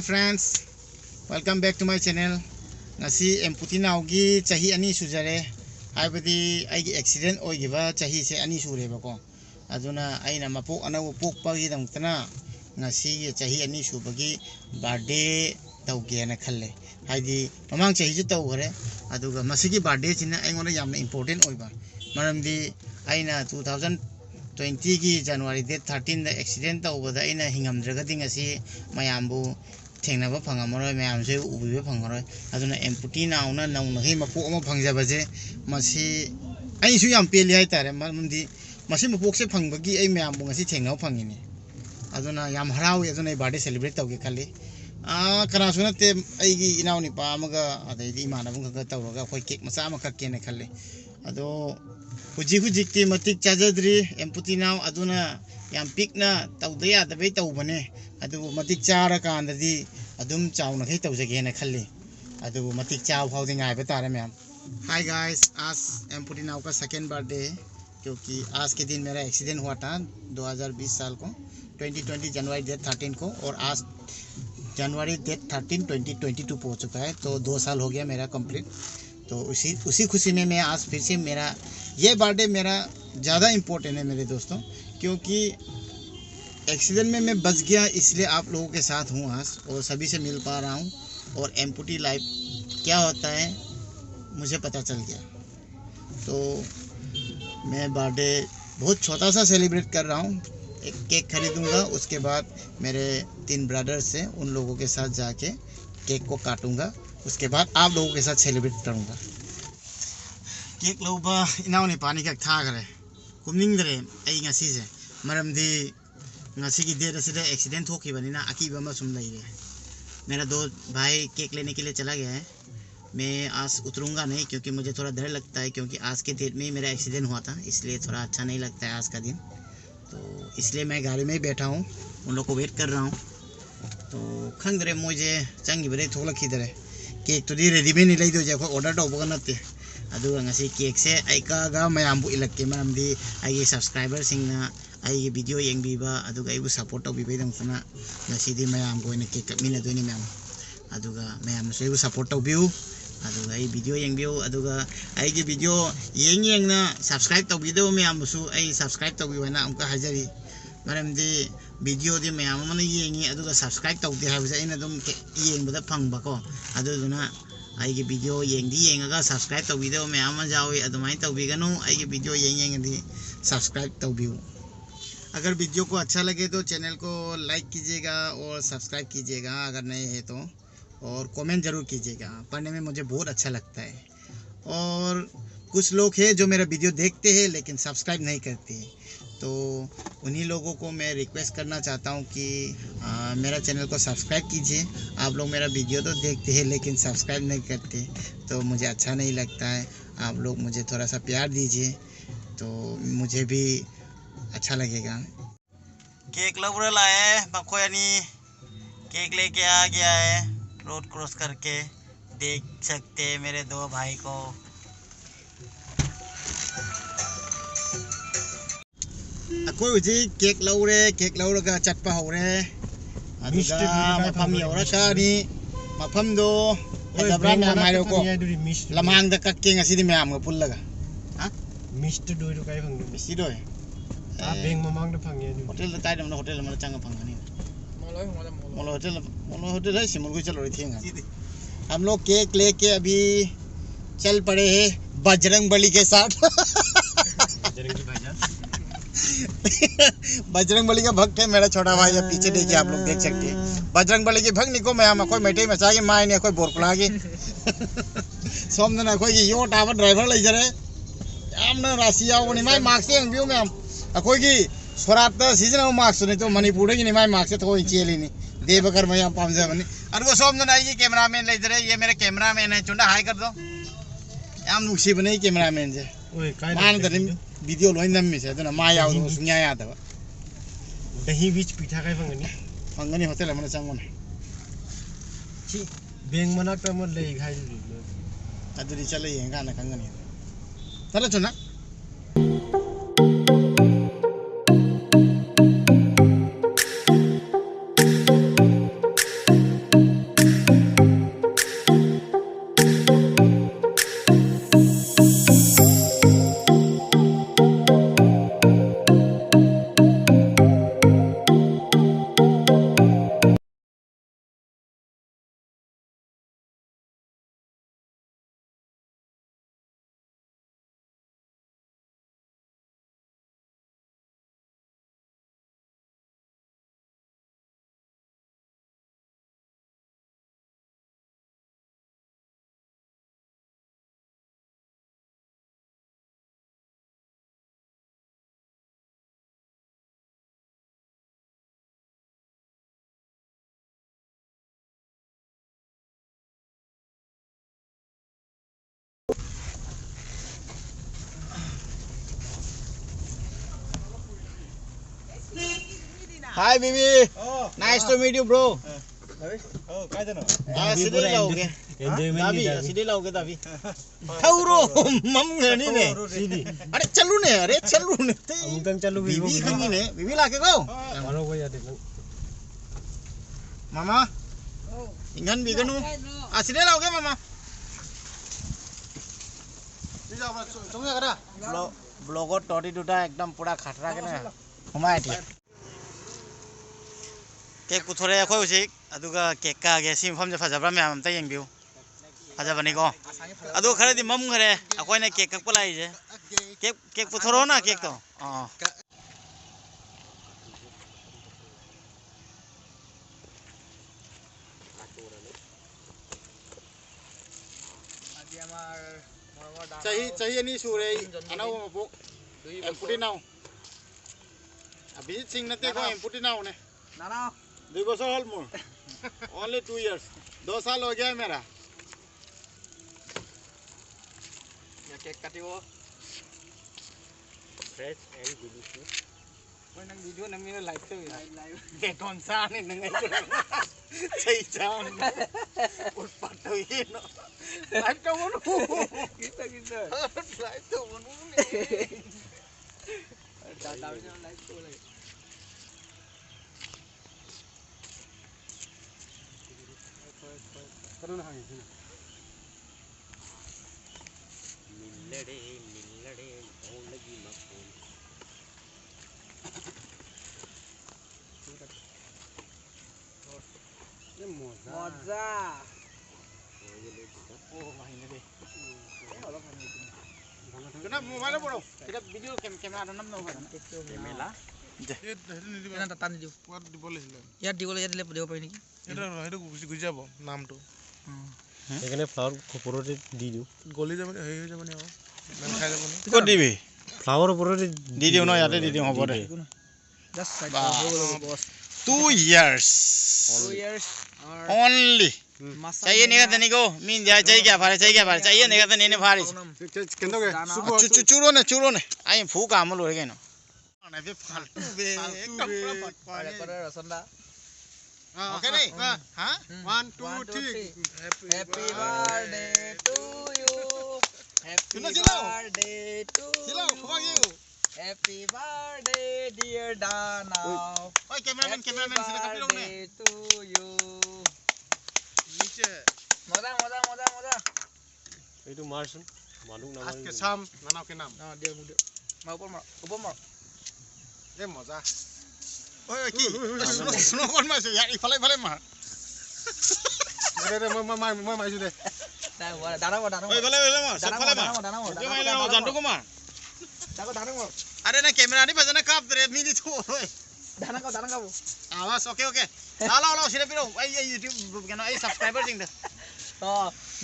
Hi friends, welcome back to my channel. Ngasi empty naugi chahi ani sujare. Haibadi aigi accident oigiba chahi se ani sure bako. Aduna aina mapok anaw pok pagi dangtana ngasi chahi ani subagi birthday tauge na khalle. Haidi mamang chahi ju tau gare. Aduga masigi birthday china aingona yamna important oiba. Maramdi aina 2020 की January date 13 दा accident तौबदा इना हिंगमद्रगदि ngasi mayambu थेंगनाबा फंगामरोय मैमसे उबिबे फंगरोय अदुना एम्पुटी नाउना नौनगै मपोक अमा फंगजाबजे मसी आइसु याम पेलि हाय तारे ममदि मसी मपोकसे फंगबगी आई मैमबु ngasi थेंगनाव फंगिनि अदुना याम हरावि अदुना birthday celebrate तौगे खाली कनासु नते आइगी इनावनि पामगा अदैदि इमानबुंगा तौरगा खोय cake मचा अमा कक्केने खाले अदो हुजिक मतिक चाजद्री एम्पुटी नाउ अदुना याम पिकना तौदे यादबे तौबने अदु मतिक चारा कांददी अदुम चाउना खै तौजगेना खल्ले अदु मतिक चाव फाउदे गायबे तारे मैम। हाय गाइस, आज एम्पुटी नाउ का सेकंड बर्थडे है क्योंकि आज के दिन मेरा एक्सीडेंट हुआ था 2020 साल को 2020 जनवरी डेट 13 को और आज जनवरी डेट 13 2022 पहुंच चुका है तो 2 साल हो गया मेरा कंप्लीट। तो उसी खुशी में मैं आज फिर से मेरा ये बर्थडे मेरा ज़्यादा इम्पोर्टेंट है मेरे दोस्तों, क्योंकि एक्सीडेंट में मैं बच गया इसलिए आप लोगों के साथ हूँ आज और सभी से मिल पा रहा हूँ और एम्पुटी लाइफ क्या होता है मुझे पता चल गया। तो मैं बर्थडे बहुत छोटा सा सेलिब्रेट कर रहा हूँ, एक केक खरीदूँगा, उसके बाद मेरे 3 ब्रदर्स हैं उन लोगों के साथ जाके केक को काटूँगा, उसके बाद आप लोगों के साथ सेलिब्रेट करूँगा। केक लौबा इनावनी पानी का था करे कुमनिंगदरे आई ngasi से मरमदी ngasi की डेट से एक्सीडेंट होखिबनिना अकीबा मा सुम लइरे। मेरा दो भाई केक लेने के लिए चला गया है, मैं आज उतरूंगा नहीं क्योंकि मुझे थोड़ा डर लगता है क्योंकि आज के डेट में ही मेरा एक्सीडेंट हुआ था इसलिए थोड़ा अच्छा नहीं लगता है आज का दिन। तो इसलिए मैं गाड़ी में ही बैठा हूँ, उन लोग को वेट कर रहा हूँ। तो खंगदरे मुझे चंगी बड़े थोड़ा खीदरे केक तो रेडी में नहीं लई दो जाको ऑर्डर तौबगा नते अदुगा ngasi केक से आइकागा मयामबु इलक्के मरमदी आइगे सब्सक्राइबर सिंगना आइगे वीडियो येंगबीबा अदुगा आइबु सपोर्ट तौबीबे दंसना ngasi di mayam ko ina cake कटमिना दोनि मैम अदुगा मैम से आइबु सपोर्ट तौबिउ अदुगा आई वीडियो येंगबिउ अदुगा आइगे वीडियो येंगना सब्सक्राइब तौबिदो मैम बुसु आई सब्सक्राइब तौबिवना अमका हाजरी मरमदी वीडियो दि मैम मन येंगी अदुगा सब्सक्राइब तौदे हाबसे इन दुम येंगबदा फंगबको अदुना आइगे वीडियो येंगा सब्सक्राइब तौबिदो मैम जावे अदुमाइ तौबिगनु आइगे वीडियो येंगदी सब्सक्राइब तौबिउ। अगर वीडियो को अच्छा लगे तो चैनल को लाइक कीजिएगा और सब्सक्राइब कीजिएगा अगर नए हैं तो, और कमेंट ज़रूर कीजिएगा, पढ़ने में मुझे बहुत अच्छा लगता है। और कुछ लोग हैं जो मेरा वीडियो देखते हैं लेकिन सब्सक्राइब नहीं करते हैं, तो उन्हीं लोगों को मैं रिक्वेस्ट करना चाहता हूं कि मेरा चैनल को सब्सक्राइब कीजिए। आप लोग मेरा वीडियो तो देखते हैं लेकिन सब्सक्राइब नहीं करते तो मुझे अच्छा नहीं लगता है। आप लोग मुझे थोड़ा सा प्यार दीजिए तो मुझे भी अच्छा लगेगा। केक लवर लाए मखोयानी केक लेके आ गया है, रोड क्रॉस करके देख सकते हैं मेरे 2 भाई को। अखोय उजी केक लौरगा चटपा हौरे अदुगा मफम यौरकानी मफमदो एदाब्रा मैम हाइरोको लमांगदा कक्के ngasi मैम गा पुल्लगा हा मिस्टर दोइरो काय फंग मिस्टर दोय आ बेंग ममांगदा फंगे होटल ताइ दमना होटल मन चंगा फंगनी मोलो होटल है सिमुल को चलो रे थेंगा। हम लोग केक लेके अभी चल पड़े हैं बजरंगबली के साथ। बजरंगबली का भक्त है मेरा छोटा भाई, अब पीछे देखिए आप लोग देख सकते हैं बजरंगबली के भक्त निको मैं कोई मैटे मचा के माय ने कोई बोरकुला के सोमना कोई यो टावर ड्राइवर ले जरे यामना राशिया वनी माय मार्क्स से एंबियो मैम कोई की सोरात सीजन में मार्क्स नहीं तो मणिपुर की माय मार्क्स से तो कोई चेली नहीं देवकर मैं यहां पाम बनी और वो सोमना ये कैमरामैन ले जरे ये मेरा कैमरामैन है चुंडा हाई कर दो याम नुक्सी बने कैमरामैन से ओए काय मान वीडियो लोइन नम्मी से तो मा याव सुन्या यादव दही बीच पीठा काय फंगनी होटल मन चंगोन छी बेंग मनाक त मन ले खाइ अदुरी चले येंगा ना खंगनी तरे चुना Hi baby. Nice to meet you bro. काय जानो Sini laoge. Tapi sini laoge tapi. Tauro mam ni ne. Sini. Are chalu ne are chalu ne. Amutang chalu Bibi kini ne. Bibi lake kau. Mano ko yade Mama. Ingan biganu. Sini laoge mama. Tunggu kada. Blogot todi duta ekdam pura khatra ke na. Humai thi. Kek puthore khoi usik aduga kek ka ge sim pham je phajabra me am ta yeng biu. Phajabani ko. Adu khare di mam khare akoi na kek kak palai je. Kek puthoro na kek to. Chahi ani sure anau mapuk emputi nau abhijit singh nate ko emputi nau ne nana 2 bosor hol mur only 2 years 2 साल हो गया है मेरा ये cake काटिबो fresh and delicious कोई नंग video नंग मेरा लाइव से लाइव के कौन सा ने नंग सही जान उस पटो ये नो लाइव तो बोलू kita लाइव तो बोलू ने दादा ने लाइव तो बोले करो ना हां मिलड़े कौन लगी मफूल ये मजा ओ भाई ने दे कना मोबाइल पड़ो kita video camera ada nam no camera এটা টানি দিও পুয়াত দিবলে হিলে ইয়াত দিবলে ইয়াত দিলে দিব পাৰি নেকি এটা হেটো গুজি যাব নামটো এখানে ফ্লাওয়ার উপরতে দি দিও গলি যাব হেই হৈ যাব নি মেন খাই যাব নি কত দিবি ফ্লাওয়ার উপরতে দি দিও ন ইয়াতে দি দিও হ'ব দে জাস্ট সাইড বস 2 years only चाहिए नहीं करते नहीं को मीन जाए चाहिए क्या फारे चाहिए नहीं करते नहीं फारे किंतु के चूरो ने आई फू काम लो रे केनो ना बे फालतू बे एकदम पूरा पानी पर रसंदा ओके नहीं हां 1 2 3 happy birthday to you happy birthday to you happy birthday dear Dana ओए कैमरामैन सीधा कपी लोग ने टू यू नीचे मजा এইটো মারছন মানুক নাম আজকে সাম নানাও কে নাম দে মুদে মা উপর মার এ মজা ওই কি শুনো কোন মাছ ইয়ার ইফালে মার রে মই মাইছো দে দানা ওই ভালে মার সব ফালে মার দানা মাইলে জানটো কো মার তাকো দানা মার আরে না ক্যামেরা নি বাজনা কাপ রে মিনি তো ওই দানা কাবো আওয়াজ ওকে লাও সিরে পিরো এই ইউটিউব কেন এই সাবস্ক্রাইবার সিং দে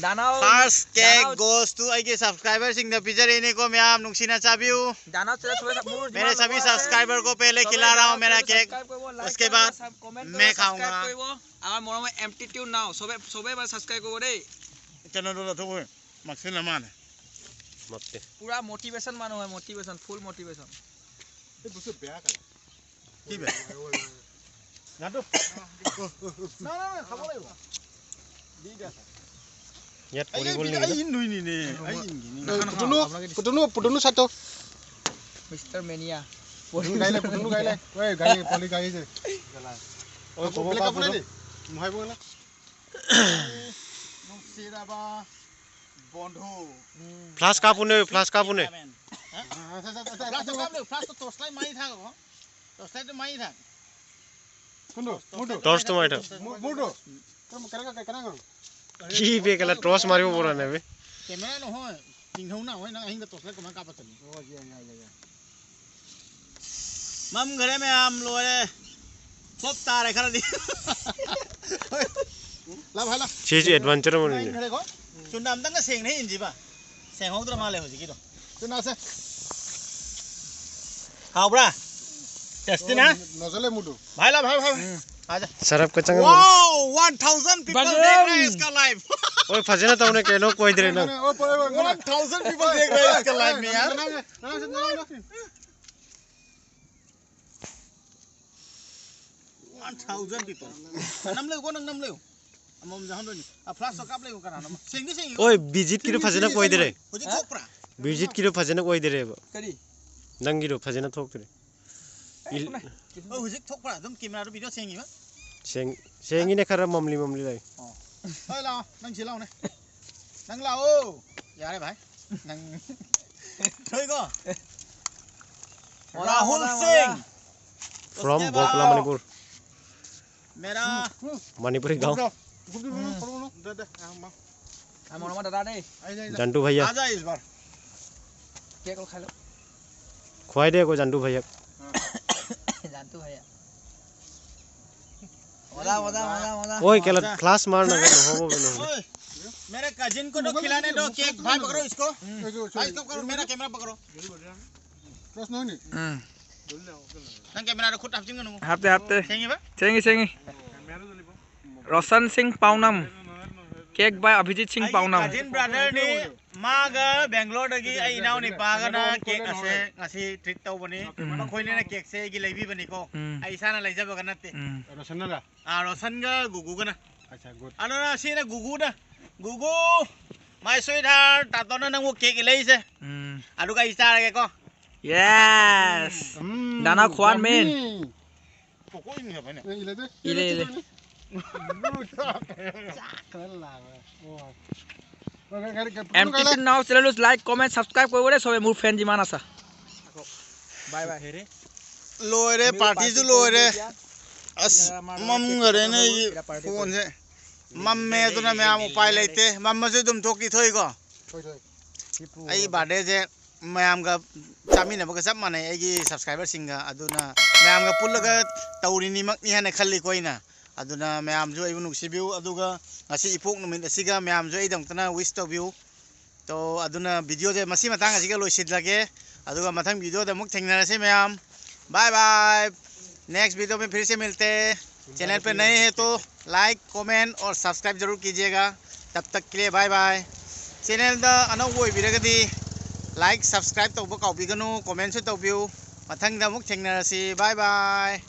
दानाव फर्स्ट केक गोes to आगे सब्सक्राइबर सिंह द पिक्चर इने को मैं आप नुकसीना चाबियो दानाव से मेरे सभी सब्सक्राइबर को पहले खिला रहा हूं मेरा केक उसके बाद मैं खाऊंगा আমার মৰম এমটিটিউড নাও সবে বাৰ সাবস্ক্রাইব কৰিব দেই চ্যানেলটো তো মাকছে না মানে মতে পুরা মোটিভেশন মানুহ হয় মোটিভেশন ফুল মোটিভেশন এই বস্তু বেয়া কালা কি বেয়া গাটো না খাব লাগিব দিগা ইয়াত পৰিবল নি আই নুই নি নে আই পুটুনু সাটো মিস্টার মেনিয়া পুটুনু গাইলে ওই গাই পলি গাই যে ওই কোবা পুটুনু মহাই বলা নকসিরাবা বন্ধু ফ্লাশ কাপুনে ফ্লাশ তো টর্চলাই মারি থাক টর্চলাইট মারি থাক কোন টর্চ তো মারি থাক মুডো কেনা কি বে কেলা টর্চ মারিব পৰা নাই বে ক্যামেরা নহয় কিংহৌ না হয় না আহিং টর্চলাইট কমা কাপা চলি ओ जी मम घरे में हम लोरे खूब तारे खरा दी ला भाला चीज एडवेंचर में नहीं घरे को चुनाम तंग सेंग नहीं इंजी बा सेंग होद्र माले हो जी की तो चुना से हाउ ब्रा टेस्टी ना नजले मुडू भाई ला भाई आजा सरफ का चंगा वाओ 1000 पीपल देख रहे हैं इसका लाइव ओए फजे ना तूने कहनो कोई दे ना 1000 पीपल देख रहे हैं इसका लाइव में यार 1 1000 people น้ำเร็วก็น้ำเร็วมอมจะหันด้วยพลัสกับเร็วกันนะเสียงนี่เสียง ओय बिजित किरो फाजना कोइ दरे เขาจะชกปะ बिजित किरो फाजना कोइ दरे Kadi. नंगिरो फाजना थोक दरे เขาจะชกปะต้องกินมาดูวิดีโอเสียงอีกมั้ย सेंगिने खरा ममली ममली लाय เฮ้ยเรานั่งเชียร์เราเนี่ยนั่งเราอย่าได้ไปนั่งเฮ้ยก็ราหุลสิงห์ फ्रॉम बोकला मणिपुर मेरा मणिपुरी गांव Amo nama dada deh. Jantu भैया आजा इस बार Kek kalau khalo. खुआई दे को जंटू भैया Jantu hai. Oda. ओय केला क्लास मारना के होबो बनो ओए मेरे कजिन को तो खिलाने दो केक भाई पकड़ो इसको भाई इसको करो मेरा कैमरा पकड़ो Terus noni. नंग कैमरा रे खुद हाफजिंग नु Hapte. सेंगी बा Cengi. Roshan Singh Paunam. Cake by Abhijit Singh Paunam. Cousin brother नि मागा बेंगलोर दगी आई नाव नि पागना केक असे ngasi treat tau bani खोइने ना केक से गी लेबी बनी को आई साना लैजा बगन नते Rasanya lah. रोशन गा गुगु गना Acha good. ano na si na gugu my sweetheart tato na nang wo cake leise adu ka isa lagi ko Yes. Dana Kwan men. poko ini apa ini Ile deh. Ile. Keren lah. Wah. MTC now channel like comment subscribe koi bole sobe mur fan jiman asa. Bye bye. loire party ju loire as mam ngare ne phone se mam me to na me am upai leite mam ma se dum thoki thoi ko ai bade je mayam ga chami na ba sab mane ai gi subscriber singa aduna mayam ga pullaga tawri ni mak ni hane khalli koina aduna mayam ju ai nu sibiu aduga ngasi ipok numin asiga mayam ju ai dam tana wish to view to aduna video je masi matang asiga loisid lage aduga mathang video de muk thengna se mayam bye bye next video में फिर से मिलते हैं channel पे नए हैं तो like comment और सब्सक्राइब जरूर कीजिएगा तब तक के लिए बाय बाय चैनल दा अनौब ओइबिरगदी लाइक सब्सक्राइब तौब काउबिगनु कमेंट से तौबिउ मथंग दा मुक थेंगनरसी बाय बाय